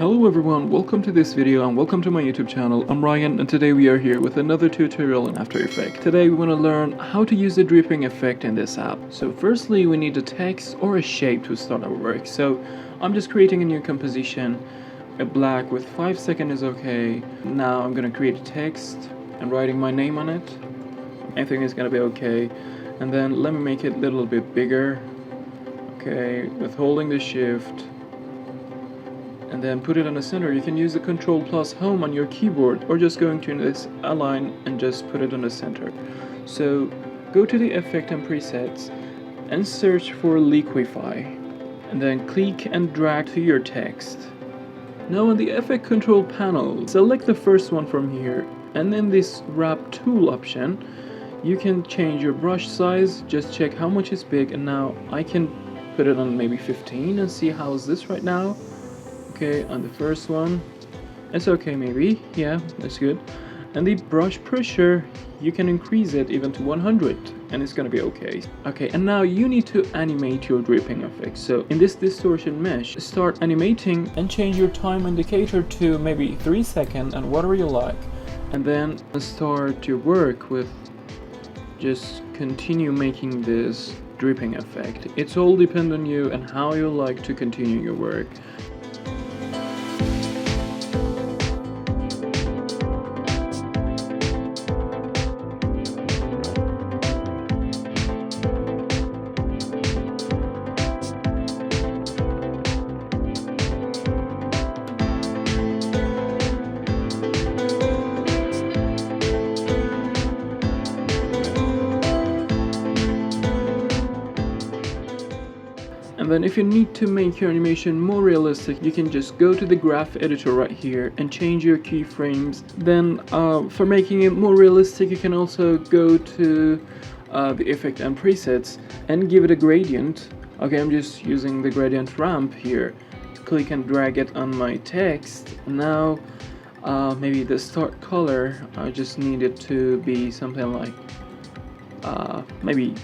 Hello everyone, welcome to this video and welcome to my YouTube channel. I'm Ryan and today we are here with another tutorial in After Effects. Today we want to learn how to use the dripping effect in this app. So firstly we need a text or a shape to start our work. So I'm just creating a new composition. A black with 5 seconds is okay. Now I'm going to create a text and writing my name on it. Everything is going to be okay. And then let me make it a little bit bigger. Okay, with holding the shift. And then put it on the center. You can use the Ctrl plus Home on your keyboard or just going to this align and just put it on the center. So go to the effect and presets and search for liquify and then click and drag to your text. Now on the effect control panel, select the first one from here and then this wrap tool option. You can change your brush size, just check how much is big, and now I can put it on maybe 15 and see how is this right now. Okay, on the first one it's okay, maybe, yeah, that's good. And the brush pressure, you can increase it even to 100 and it's gonna be okay. Okay, and now you need to animate your dripping effect. So in this distortion mesh, start animating and change your time indicator to maybe 3 seconds and whatever you like, and then start your work with just continue making this dripping effect. It's all depend on you and how you like to continue your work. And then if you need to make your animation more realistic, you can just go to the graph editor right here and change your keyframes. Then for making it more realistic, you can also go to the effect and presets and give it a gradient. Okay, I'm just using the gradient ramp here. Click and drag it on my text. Now maybe the start color, I just need it to be something like maybe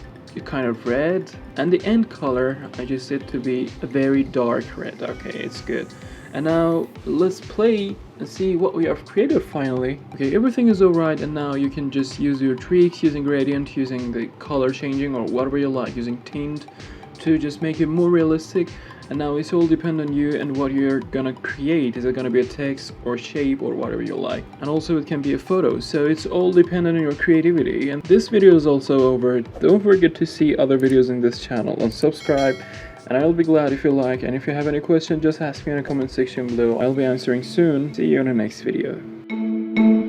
kind of red, and the end color I just set to be a very dark red. Okay, it's good. And now let's play and see what we have created finally. Okay, everything is alright, and now you can just use your tweaks using gradient, using the color changing or whatever you like, using tint to just make it more realistic. And now it's all depend on you and what you're gonna create. Is it gonna be a text or shape or whatever you like? And also it can be a photo, so it's all dependent on your creativity. And this video is also over. Don't forget to see other videos in this channel and subscribe, and I'll be glad if you like. And if you have any questions, just ask me in the comment section below. I'll be answering soon. See you in the next video.